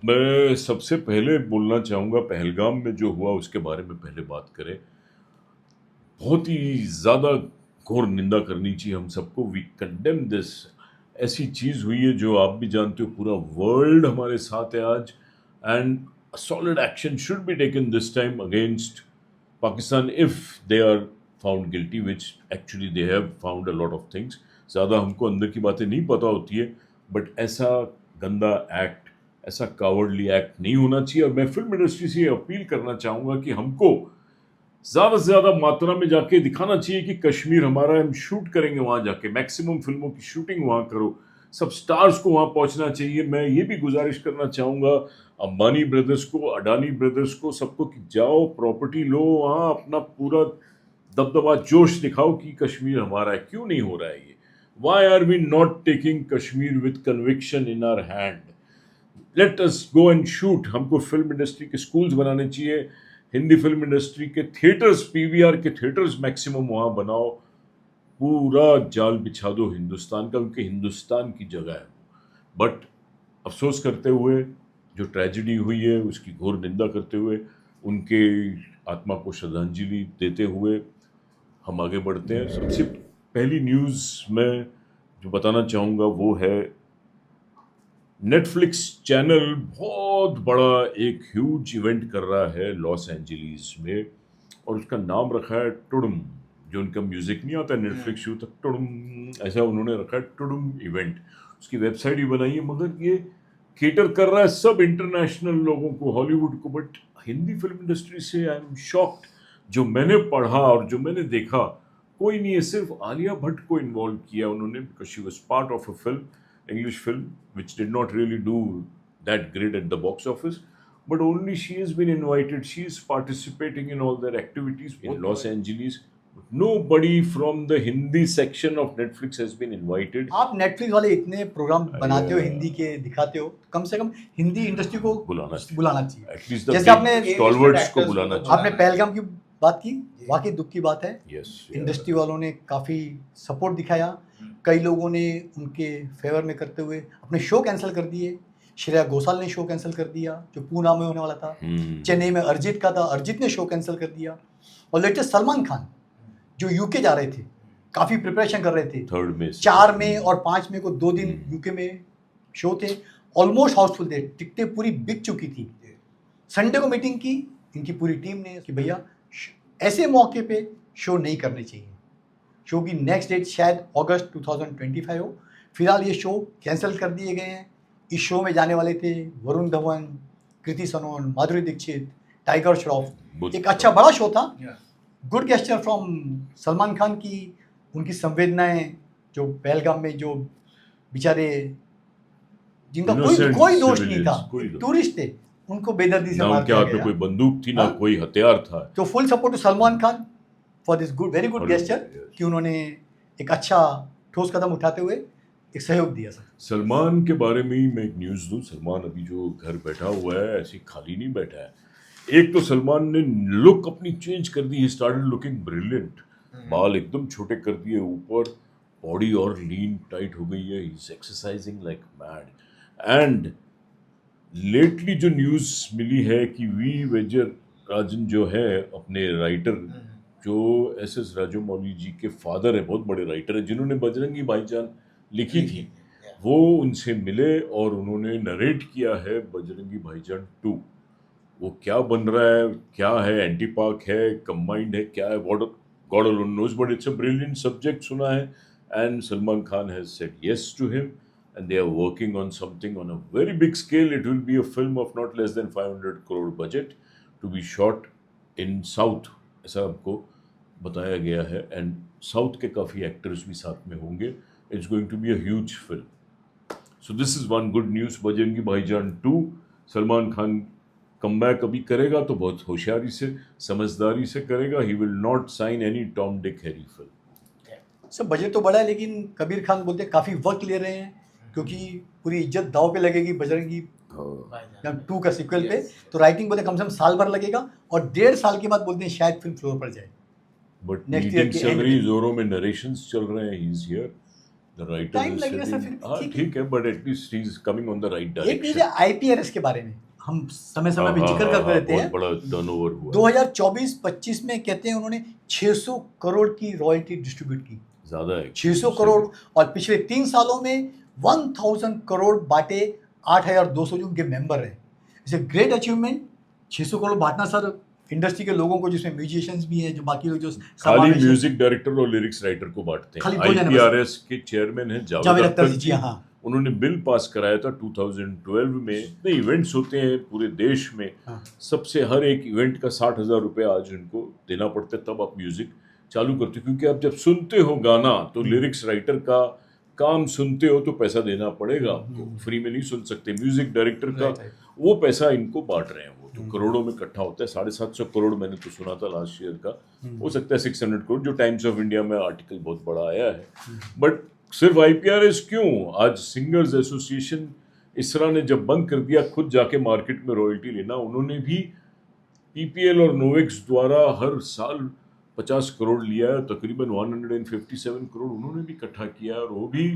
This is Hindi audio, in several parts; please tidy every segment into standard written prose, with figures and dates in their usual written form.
मैं सबसे पहले बोलना चाहूँगा पहलगाम में जो हुआ उसके बारे में पहले बात करें। बहुत ही ज़्यादा घोर निंदा करनी चाहिए हम सबको। We condemn this. ऐसी चीज़ हुई है जो आप भी जानते हो, पूरा वर्ल्ड हमारे साथ है आज। And solid action should be taken this time against Pakistan if they are found guilty, which actually they have found a lot of things. ज़्यादा हमको अंदर की बातें नहीं पता होती है, बट ऐसा गंदा एक्ट, ऐसा कावर्डली एक्ट नहीं होना चाहिए। और मैं फिल्म इंडस्ट्री से अपील करना चाहूँगा कि हमको ज़्यादा से ज़्यादा मात्रा में जाके दिखाना चाहिए कि कश्मीर हमारा है, हम शूट करेंगे वहाँ जाके। मैक्सिमम फिल्मों की शूटिंग वहाँ करो, सब स्टार्स को वहाँ पहुँचना चाहिए। मैं ये भी गुजारिश करना चाहूँगा अंबानी ब्रदर्स को, अडानी ब्रदर्स को, सबको कि जाओ प्रॉपर्टी लो वहाँ, अपना पूरा दबदबा जोश दिखाओ कि कश्मीर हमारा है। क्यों नहीं हो रहा है ये? Why are we not taking Kashmir with conviction in our hand? Let us go and shoot. हमको फिल्म इंडस्ट्री के स्कूल्स बनाने चाहिए, हिंदी फिल्म इंडस्ट्री के थिएटर्स, पीवीआर के थिएटर्स मैक्सिमम वहाँ बनाओ। पूरा जाल बिछा दो हिंदुस्तान का, क्योंकि हिंदुस्तान की जगह है। बट अफसोस करते हुए जो ट्रेजिडी हुई है उसकी घोर निंदा करते हुए, उनके आत्मा को श्रद्धांजलि देते हुए हम आगे बढ़ते हैं। सबसे पहली न्यूज़ मैं जो बताना चाहूँगा वो है, नेटफ्लिक्स चैनल बहुत बड़ा एक ह्यूज इवेंट कर रहा है लॉस एंजलिस में, और उसका नाम रखा है टुडुम। जो उनका म्यूजिक नहीं आता नेटफ्लिक्स शो तक, टुडुम ऐसा उन्होंने रखा है, टुडुम इवेंट। उसकी वेबसाइट भी बनाई है, मगर ये केटर कर रहा है सब इंटरनेशनल लोगों को, हॉलीवुड को। बट हिंदी फिल्म इंडस्ट्री से आई एम शॉक्ड। जो मैंने पढ़ा और जो मैंने देखा, कोई नहीं है। सिर्फ आलिया भट्ट को इन्वॉल्व किया उन्होंने, because she was part of a film, English film, which did not really do that great at the box office, but only she has been invited. She is participating in all their activities in Los Angeles. Nobody from the Hindi section of Netflix has been invited. आप नेटफ्लिक्स वाले इतने प्रोग्राम बनाते हो, हिंदी के दिखाते हो, कम से कम हिंदी इंडस्ट्री को बुलाना चाहिए। At least the जैसे आपने stalwarts को बुलाना चाहिए। आपने पहलगाम की बात की, वाकई दुख की बात है। Yes, इंडस्ट्री वालों ने काफ़ी सपोर्ट दिखाया, कई लोगों ने उनके फेवर में करते हुए अपने शो कैंसिल कर दिए। श्रेया घोषाल ने शो कैंसिल कर दिया जो पूना में होने वाला था। चेन्नई में अरिजीत का था, अरिजीत ने शो कैंसिल कर दिया। और लेटेस्ट सलमान खान जो यूके जा रहे थे, काफ़ी प्रिपरेशन कर रहे थे। 3 मई 4 मई और 5 मई को 2 दिन यूके में शो थे, ऑलमोस्ट हाउसफुल थे, टिकटें पूरी बिक चुकी थी। संडे को मीटिंग की इनकी पूरी टीम ने कि भैया ऐसे मौके पे शो नहीं करने चाहिए। शो की नेक्स्ट डेट शायद अगस्त 2025 हो। फिलहाल ये शो कैंसिल कर दिए गए हैं। इस शो में जाने वाले थे वरुण धवन, कृति सनोन, माधुरी दीक्षित, टाइगर श्रॉफ। एक अच्छा बड़ा शो था। Good gesture from Salman Khan की, उनकी संवेदनाएं जो पहलगाम में जो बेचारे जिनका कोई दोष नहीं था, टूरिस्ट थे, उनको बेदर्दी से मार दिया गया। कोई बंदूक थी ना कोई हथियार था। तो full support to Salman Khan for this very good gesture कि उन्होंने एक अच्छा ठोस कदम उठाते हुए एक सहयोग दिया। सर सलमान के बारे में ही मैं एक न्यूज़ दूँ। सलमान अभी जो घर बैठा हुआ है, ऐसे खाली नहीं बैठा है। एक तो सलमान ने लुक अपनी चेंज कर दी, ही स्टार्टेड लुकिंग ब्रिलियंट। बाल एकदम छोटे कर दिए ऊपर, बॉडी और लीन टाइट हो गई है, he is exercising like mad. And lately जो न्यूज़ मिली है कि वी विजय राजन जो है अपने राइटर, जो एस राजमौली जी के फादर है, बहुत बड़े राइटर है, जिन्होंने बजरंगी भाईजान लिखी थी, वो उनसे मिले और उन्होंने नरेट किया है बजरंगी भाईजान 2। वो क्या बन रहा है, क्या है, एंटी पाक है, कंबाइंड है, क्या है, God alone knows, but it's a brilliant subject सुना है। And Salman Khan has said yes to him, and they are working on something on a very big scale. It will be a film of not less than 500 crore budget to be shot in South, ऐसा हमको बताया गया है। एंड साउथ के काफ़ी एक्टर्स भी साथ में होंगे। It's going to be a huge film. So this is one good news. Bajrangi Bhaijaan 2, Salman Khan comeback अभी करेगा तो बहुत होशियारी से, समझदारी से करेगा। He will not sign any Tom Dick Harry film. Sir budget तो बड़ा है, लेकिन कबीर खान बोलते काफ़ी वक्त ले रहे हैं, क्योंकि पूरी इज्जत दाव पे लगेगी बजरंगी 2 का सीक्वल पे। तो राइटिंग बोलते कम से कम साल भर लगेगा, और 1.5 साल के बाद बोलते हैं शायद फिल्म फ्लोर पर जाए। बट मीटिंग चल रही, जोरों में नरेशंस चल रहे हैं, he is here, writer time लगेगा सर, फिर भी हाँ ठीक है। ठीक है, but at least he is coming on the right एक न्यूज डायरेक्शन। है आईपीआरएस के बारे में, हम समय समय पे जिक्र करते रहते बहुत हैं। बड़ा टर्नओवर हुआ। 2024-25 में कहते हैं उन्होंने 600 करोड़ की रॉयल्टी डिस्ट्रीब्यूट की, ज्यादा है 600 करोड़, और पिछले 3 सालों में 1000 करोड़ बांटे 8200 जो उनके मेंबर हैं। It's a great achievement. 600 crore बांटना सर इंडस्ट्री के लोगों को, जिसमें म्यूजिशियंस भी हैं, जो बाकी लोग जो खाली समावेश है। म्यूजिक डायरेक्टर और लिरिक्स राइटर को बांटते खाली हैं। दो जने बस। आईपीआरएस के चेयरमैन हैं जावेद जावेद अख्तर अख्तर जी, जी। हाँ। उन्होंने बिल पास कराया था 2012 में। इतने इवेंट्स होते हैं पूरे देश में, हाँ। सबसे हर एक इवेंट का 60,000 रुपये आज उनको देना पड़ता है, तब आप म्यूजिक चालू करते हो। क्योंकि आप जब सुनते हो गाना तो लिरिक्स राइटर का काम सुनते हो तो पैसा देना पड़ेगा आपको, फ्री में नहीं सुन सकते। म्यूजिक डायरेक्टर का Right. वो पैसा इनको बांट रहे हैं, वो तो करोड़ों में इकट्ठा होता है। 750 करोड़ मैंने तो सुना था लास्ट ईयर का, हो सकता है 600 करोड़, जो टाइम्स ऑफ इंडिया में आर्टिकल बहुत बड़ा आया है। बट सिर्फ आईपीआरएस क्यों, आज सिंगर्स एसोसिएशन इसरा ने जब बंद कर दिया खुद जाके मार्केट में रॉयल्टी लेना, उन्होंने भी पीपीएल और नोवेक्स द्वारा हर साल 50 करोड़ लिया है, तकरीबन 157 करोड़ उन्होंने भी इकट्ठा किया है, और वो भी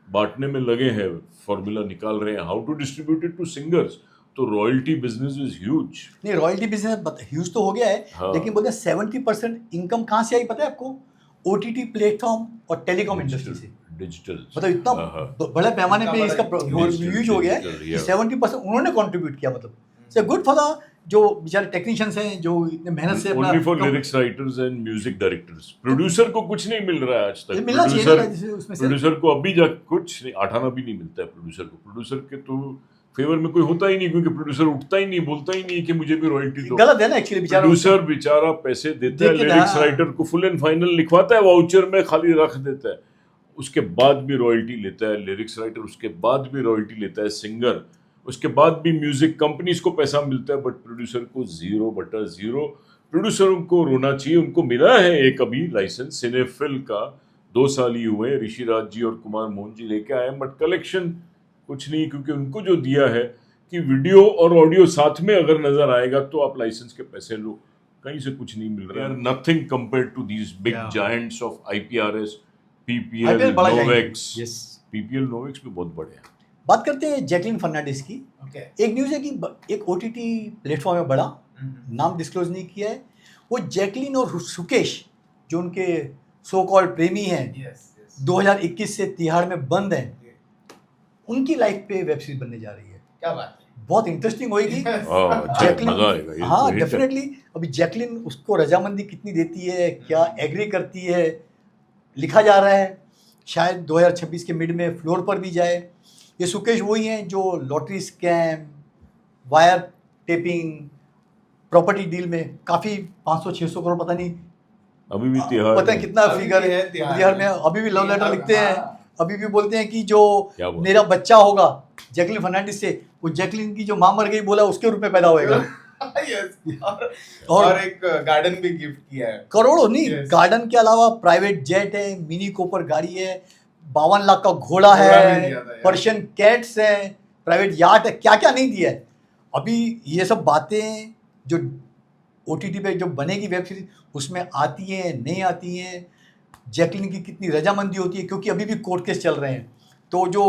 बांटने में लगे हैं, फॉर्मूला निकाल रहे हैं how to distribute it to singers. तो रॉयल्टी बिजनेस इज ह्यूज। नहीं, रॉयल्टी बिजनेस ह्यूज तो हो गया है, हाँ। लेकिन बोलते हैं 70% इनकम कहाँ से आई पता है आपको? ओटीटी प्लेटफॉर्म और टेलीकॉम इंडस्ट्री से। डिजिटल मतलब इतना बड़े पैमाने पे इसका यूज हो गया है कि 70% उन्होंने कंट्रीब्यूट किया। मतलब सो गुड फॉर द जो बेचारे टेक्नीशियंस हैं, जो इतने मेहनत से अपना only for lyrics writers and music directors. Producer को कुछ नहीं मिल रहा है आज तक। मिलना चाहिए ना जैसे उसमें से। प्रोड्यूसर को अभी जा कुछ नहीं, आठाना भी नहीं मिलता है प्रोड्यूसर को। प्रोड्यूसर के तो फेवर में कोई होता ही नहीं, क्योंकि प्रोड्यूसर उठता ही नहीं, बोलता ही नहीं कि मुझे भी रॉयल्टी दो। गलत है ना एक्चुअली, बेचारा प्रोड्यूसर बेचारा पैसे देता है, देख के लिरिक्स हाँ। राइटर को फुल एंड फाइनल लिखवाता है, वाउचर में खाली रख देता है, उसके बाद भी रॉयल्टी लेता है लिरिक्स राइटर, उसके बाद भी रॉयल्टी लेता है सिंगर, उसके बाद भी म्यूजिक कंपनीज को पैसा मिलता है, बट प्रोड्यूसर को 0/0। प्रोड्यूसरों को रोना चाहिए। उनको मिला है एक अभी लाइसेंस सिनेफिल का, 2 साल ही हुए, ऋषि राज जी और कुमार मोहन जी लेके आए, बट कलेक्शन कुछ नहीं, क्योंकि उनको जो दिया है कि वीडियो और ऑडियो साथ में अगर नजर आएगा तो आप लाइसेंस के पैसे लो, कहीं से कुछ नहीं मिल रहा है। Nothing compare to these big giants of IPRS, PPL, IPL बड़ा giant है। नोवेक्स। Yes. पीपीएल नोवेक्स भी बहुत बड़े हैं। बात करते हैं जैकलिन फर्नांडिस की। Okay. एक न्यूज़ है कि एक ओटीटी प्लेटफॉर्म है बड़ा, नाम डिस्क्लोज नहीं किया है, वो जैकलिन और सुकेश जो उनके सो कॉल्ड प्रेमी हैं, Yes, yes. 2021 से तिहाड़ में बंद हैं, उनकी लाइफ पे वेब सीरीज बनने जा रही है। क्या बात है। बहुत इंटरेस्टिंग होएगी। अच्छा, जैकलिन, मजा आएगा ये हाँ तो hit है। डेफिनेटली। अभी जैकलिन उसको रजामंदी कितनी देती है, क्या एग्री करती है, लिखा जा रहा है शायद 2026 के मिड में फ्लोर पर भी जाए। ये सुकेश वही हैं जो lottery scam, wire tapping, property deal में काफ़ी 500-600 करोड़ पता नहीं, अभी भी तिहाड़ पता नहीं कितना अभी फिगर भी है है तिहाड़ तिहाड़ में। में। अभी भी लव लेटर लिखते हैं, हाँ। अभी भी बोलते हैं कि जो क्या बोलते मेरा बच्चा होगा जैकलिन फर्नांडिस से, वो जैकलिन की जो माँ मर गई बोला उसके रूप में पैदा होएगा। Yes. और और एक गार्डन भी गिफ्ट किया है। करोड़ों नहीं, Yes. गार्डन के अलावा प्राइवेट जेट है, मिनी कूपर गाड़ी है, 52 लाख का घोड़ा घोड़ा भी है, दिया था यार। पर्शियन कैट्स हैं, प्राइवेट याट है, क्या क्या नहीं दिया है। अभी ये सब बातें जो ओटीटी पे जो बनेगी वेब सीरीज, उसमें आती हैं नहीं आती हैं, जैकलिन की कितनी रजामंदी होती है, क्योंकि अभी भी कोर्ट केस चल रहे हैं। तो जो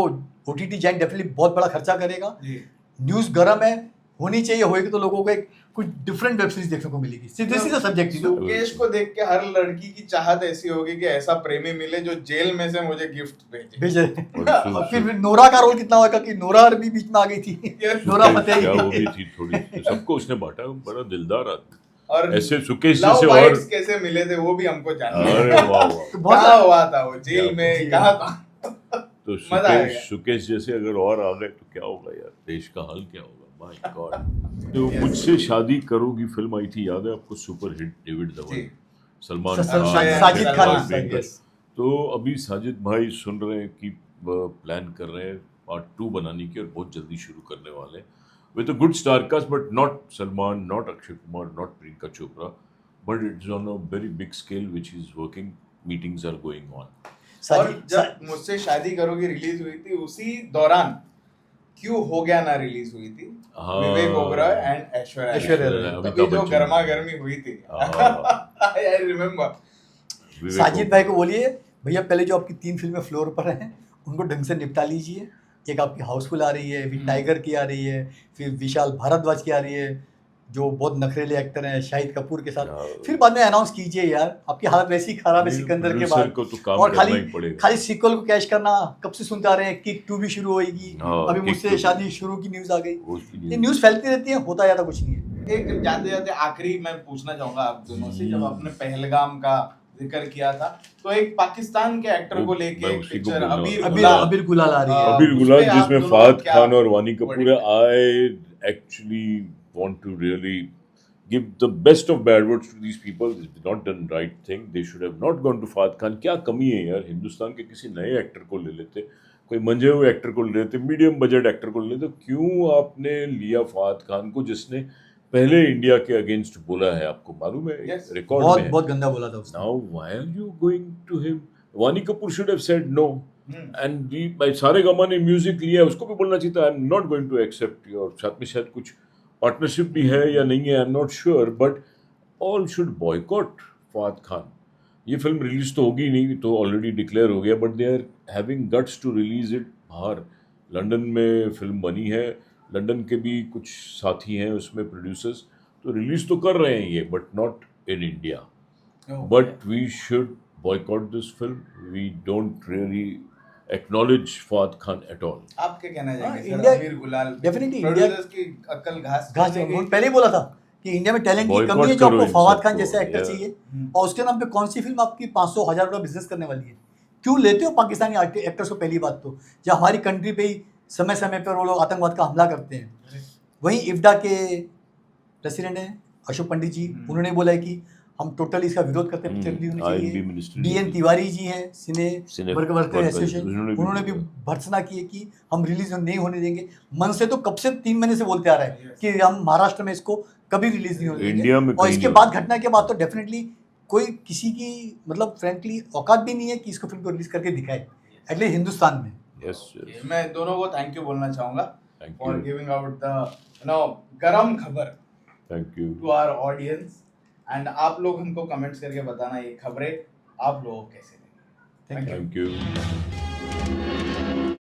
ओटीटी जाइंट डेफिनेटली बहुत बड़ा खर्चा करेगा। जी। न्यूज़ गर्म है, होनी चाहिए, होएगी तो लोगों को एक कुछ डिफरेंट वेब सीरीज देखने को मिलेगी। सीधे सीधा सब्जेक्ट है। सुकेश को देख के हर लड़की की चाहत ऐसी होगी कि ऐसा प्रेमी मिले जो जेल में से मुझे गिफ्ट भेजे। भेजे। और और फिर नोरा का रोल कितना होगा कि नोरा भी बीच में आ गई थी। Yes. नोरा क्या फतेही। वो भी थी थोड़ी, सबको उसने बांटा, बड़ा दिलदार आदमी। और ऐसे सुकेश लव जैसे और बाइट्स कैसे मिले थे वो भी हमको जानना है। अरे वाह वाह। तो बहुत कहाँ हुआ था वो, जेल क्या में जी। कहाँ था? तो मजा आएगा। सुकेश जैसे अगर और आ गए तो क्या होगा यार, देश का हाल क्या होगा। My God. तो मुझसे शादी करोगी फिल्म आई थी, याद है आपको, सुपर हिट, डेविड धवन, जी। सलमान साजिद खान। और प्रियंका। Yes. तो अभी साजिद भाई सुन रहे हैं कि प्लान कर रहे हैं पार्ट 2 बनाने की, और बहुत जल्दी शुरू करने वाले हैं with a good star cast, but not Salman, not Akshay Kumar, not Priyanka Chopra, but it's on a very big scale which is working, meetings are going on. और जब मुझसे शादी करोगी रिलीज हुई थी, उसी दौरान क्यों हो गया ना रिलीज हुई थी, हाँ। विवेक ओबरॉय एंड ऐश्वर्या ऐश्वर्या राय। राय। तभी अमिताभ जो बच्चन। गर्मा गर्मी हुई थी। हाँ। I remember. साजिद भाई को बोलिए भैया पहले जो आपकी 3 फिल्में फ्लोर पर हैं उनको ढंग से निपटा लीजिए। एक आपकी हाउसफुल आ रही है, फिर टाइगर की आ रही है, फिर विशाल भारद्वाज की आ रही है जो बहुत नखरेले एक्टर हैं शाहिद कपूर के साथ। हाँ। फिर बाद में अनाउंस कीजिए यार, आपकी हालत वैसी खराब है नहीं, सिकंदर के producer बाद। को तो काम और करना खाली ही पड़ेगा। खाली सीक्वल को कैश करना, कब से सुनते आ रहे हैं किक 2 भी शुरू होएगी, हाँ, अभी Kick मुझसे 2 शादी शुरू की न्यूज़ आ गई। वो उसकी ये न्यूज़ फैलती रहती है, होता ज़्यादा कुछ नहीं है। एक जाते जाते आखिरी मैं पूछना चाहूंगा आप दोनों से, जब आपने पहलगाम का जिक्र किया था तो एक पाकिस्तान के एक्टर को लेके मैं एक उसी को पिक्चर बोलने अबीर वाला था। गुलाल, अबीर गुलाल आ रही है। अबीर उस गुलाल पे आप जिसमें दोनों फहद क्या खान और वानी कपूर है। verdict I actually want to really give the best of bad words to these people. They've not done right thing. They should have not gone to Fahad Khan. क्या कमी है यार, हिंदुस्तान के किसी नए एक्टर को ले लेते, कोई मंजे हुए एक्टर को ले लेते, मीडियम बजट एक्टर को ले लेते। क्यों आपने लिया फहद खान को जिसने पहले इंडिया के अगेंस्ट बोला है, आपको मालूम है, Yes. रिकॉर्ड बहुत में है। बहुत गंदा बोला था उसने। Now why are you going to him? वानी Kapoor should have said no. Hmm. And भाई सारे गमा ने म्यूजिक लिया, उसको भी बोलना चाहिए था I am not going to accept your. साथ में शायद कुछ पार्टनरशिप भी है या नहीं है, I am not sure, but all should boycott Fahad Khan. ये फिल्म रिलीज तो होगी नहीं, तो ऑलरेडी डिक्लेयर हो गया, but they are having guts to release it बाहर। लंदन में फिल्म बनी है, लंदन के भी कुछ साथी हैं उसमें प्रोड्यूसर्स, तो रिलीज तो कर रहे हैं ये, but not in India. But we should boycott this film. We don't really acknowledge Fahad Khan at all. आप क्या कहना चाहेंगे सर? इंडिया- अबीर गुलाल Definitely प्रोड्यूसर्स की अक्ल घास घास करने वो गई। पहले ही बोला था कि इंडिया में टैलेंट की Boycott कमी है, जो करो आपको इन फवाद खान सबको, जैसा एक्टर yeah. चाहिए। और उसके नाम पे कौन सी फिल्म आपकी 500,000 रुपये बिजनेस करने वाली है? क्यों लेते हो पाकिस्तानी एक्टर्स को? पहली बात तो जब हमारी कंट्री पे ही समय समय पर वो लोग आतंकवाद का हमला करते हैं। वहीं इफ्डा के प्रेसिडेंट हैं अशोक पंडित जी, उन्होंने बोला है कि हम टोटली इसका विरोध करते हैं, पिक्चर रिलीज होनी INB चाहिए। मिनिस्टर DN तिवारी जी हैं सिने सिने वर्कर वर्कर एसोसिएशन, उन्होंने भी भर्त्सना की है कि हम रिलीज नहीं होने देंगे। मन से तो कब से 3 महीने से बोलते आ रहा है कि हम महाराष्ट्र में इसको कभी रिलीज नहीं होने इंडिया में देंगे। और कहीं इसके नहीं बाद घटना के बाद तो डेफिनेटली कोई किसी की मतलब फ्रेंकली औकात भी नहीं है कि इसको फिल्म को रिलीज करके दिखाए, एटलीस्ट हिंदुस्तान में। Yes, yes. मैं दोनों को थैंक यू बोलना चाहूंगा Thank for you. Giving out the गरम खबर Thank you. To our audience. And आप लोग हमको कमेंट्स करके बताना ये खबरें आप लोगों को कैसे लगी। Thank you. Thank you.